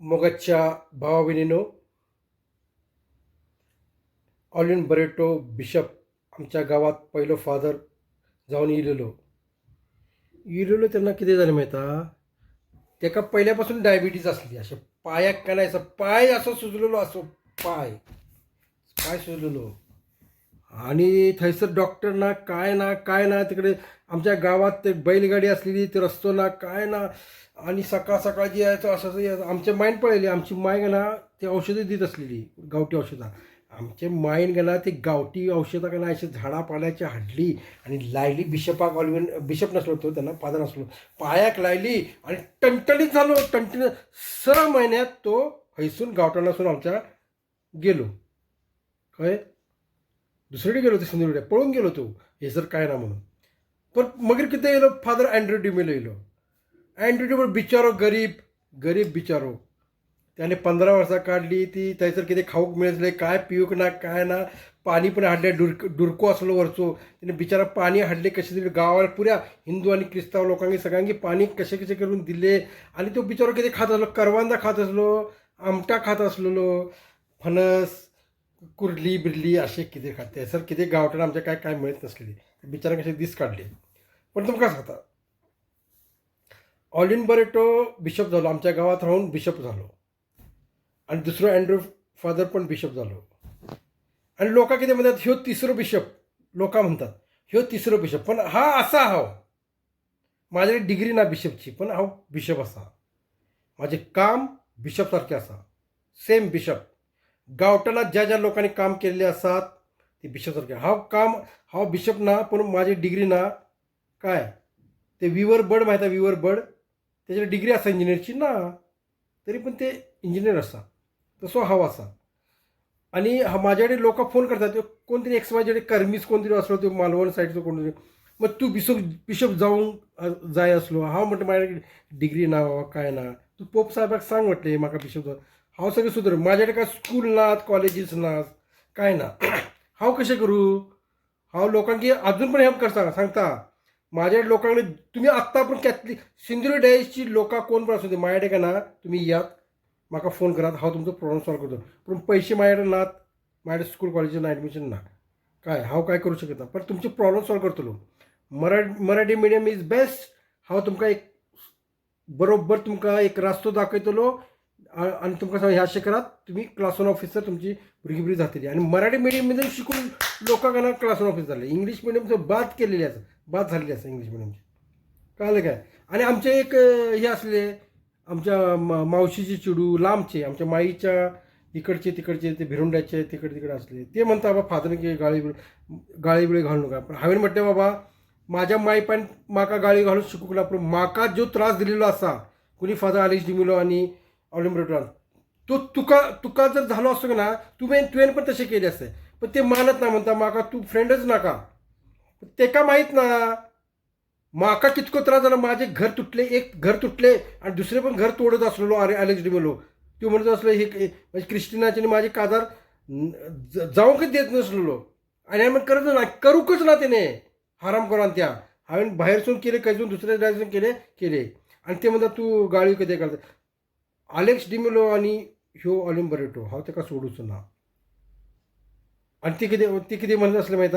मोगाच्या भावा बहिणीनो, ऑलिन Barreto bishop आमच्या गावात पहिलं फादर जाऊन इलेलो त्यांना किती झालं माहिती आहे? त्याका पहिल्यापासून डायबिटीज असली, असे पायाक का नाही असं पाय असं सुजलेलो असो, पाय पाय सुजलेलो. आणि थंयसर डॉक्टर ना काय ना तिकडे आमच्या गावात ते बैलगाडी असलेली ते रस्तो ना काय ना. आणि सकाळ सकाळ जे यायचं असं आमचे माईन पळले. आमची माय ना ते औषधं देत असलेली, गावठी औषधं. आमचे माईन गेला ते गावठी औषधं का नाही अशी झाडापाल्याची हाडली आणि लायली बिशपाक. ऑलवेन बिशप नसलो होतो, त्यांना फादर नसलो, पायाक लायली आणि टणटणीत झालो. टणटणीत 6 महिन्यात तो हैसून गावठाण नसून आमच्या गेलो. काय दुसरीकडे गेलो होतो, सिंधुदुर्ग पळून गेलो तो, हे जर काय ना म्हणून. पण मगर किती येलो फादर अँड्रू डिमेलो येलो. अँड्रू डिमेलो बिचारो गरीब बिचारो. त्याने 15 वर्सां काढली ती. थंयसर कितें खाऊक मेळसले काय पिऊक ना काय ना. पाणी पण हाडले, डुरको असलो वरचो. त्याने बिचारा पाणी हाडले कसे तरी गावाला पुऱ्या हिंदू आणि क्रिस्ताव लोकांनी सगळ्यांनी पाणी कसे कसे करून दिले. आणि तो बिचारो कितें खात असलो, करवांदा खात असलो, आमटा खात असलेलो, फणस, कुर्ली बिर्ली असे कितें खाते सर. कितें गावठाण आमच्या काय काय मिळत नसलेली. बिचारा कसे दीस काढले. पण तुमकां सांगता, ऑलिन बरेटो बिशप झालो, आमच्या गावात राहून बिशप झालो. आणि दुसरो अँड्रू फादर पण बिशप झालो. आणि लोकां कितें म्हणतात, ह्यो तिसरो बिशप. लोकां म्हणतात ह्यो तिसरो बिशप, पण हा असा हांव. माझ्याकडे डिग्री ना बिशपची, पण हांव बिशप असा. माझे काम बिशप सारखे असा. Same bishop. गावठाणात ज्या ज्या लोकांनी काम केलेले असतात ते बिशप सारखे. हांव बिशप ना, पण माझी डिग्री ना काय ते विवर बड माहीत आहे, विवर बड त्याच्याकडे डिग्री असा इंजिनियरची ना, तरी पण ते इंजिनियर असा. तसो हांव असा. आणि माझ्याकडे लोक फोन करतात, कोणतरी एक्सवायजेड कर्मीस कोणतरी असलो, तो मालवण साईडचो कोणतरी, मग तू बिशप जाऊन जाय असलो. हांव म्हणटा माझ्याकडे डिग्री ना बाबा काय ना, तू पोप साहेबाक सांग म्हटले म्हाका बिशप जावन. हांव सगळें सुदर. माझ्याकडे काय स्कूल नात, कॉलेजीस नात, काय ना. हांव कशें करूं? हांव लोकांकी अजून पण हेल्प करता, सांगता. माझ्या लोकांकडे तुम्ही आत्ता पण कॅथलिक सिंधुदुर्ग डायसची लोकां कोण पण असू दे, माझ्याकडे का ना तुम्ही यात म्हाका फोन करात, हांव तुमचो प्रॉब्लेम सॉल्व करतो. पण पैसे माझ्याकडे नात, माझ्याकडे स्कूल कॉलेजीन ॲडमिशन ना, काय हांव काय करू शकत ना. पण तुमचे प्रॉब्लेम सॉल्व करतलो. Marathi medium is best. हांव तुमकां एक बरोबर तुमकां एक रास्तो दाखयतलो. आणि तुमकां सांग ह्या क्षेत्रात तुम्ही क्लास 1 ऑफिसर तुमची भुरगीं बरी जातली. आणि मराठी मिडियममध्ये शिकून लोकांना क्लास 1 ऑफिसर झाले. इंग्लिश मिडियमचं बाद केलेली असं, बाद झालेली असं इंग्लिश मिडियमची. कळलं काय? आणि आमचे एक हे असले, आमच्या मावशीचे चिडू लांबचे, आमच्या माईच्या इकडचे तिकडचे, ते भिरुंड्याचे तिकडे असले, ते म्हणता बाबा फादर की गाळी बिळी घालू नका. पण हांवें म्हटलें बाबा माझ्या माय पण म्हाका गाळी घालून शिकूंक ना, पूण म्हाका जो त्रास दिलेलो असा कुणी फादर अलेक्स डिमेलो आणि ऑलिन बरेटोन, तो तुका जर झालो असतो की ना, तुवें पण तसे केले असते. पण ते मानत ना, म्हणता म्हाका तू फ्रेंडच नाका. तेका माहीत ना म्हाका कितको त्रास झाला. माझे घर तुटले, एक घर तुटले आणि दुसरे पण घर तोडत असलेलो. अरे अलेक्स डिमेलो तू म्हणत असलो हे म्हणजे क्रिस्टिनाचे आणि माझे काजार जाऊंकच देत नसलेलो. आणि हांवें करत ना, करूकच ना त्याने हराम करून त्या. हांवें भायरसून केले, खंयसून दुसऱ्या जायसून केले. आणि ते म्हणतात तू गाळी कितें करता. अलेक्स डिमेलो आणि ह्यो ऑलिन बरेटो हांव ताका सोडूच ना. आणि ती कितें म्हणत असलें माहिती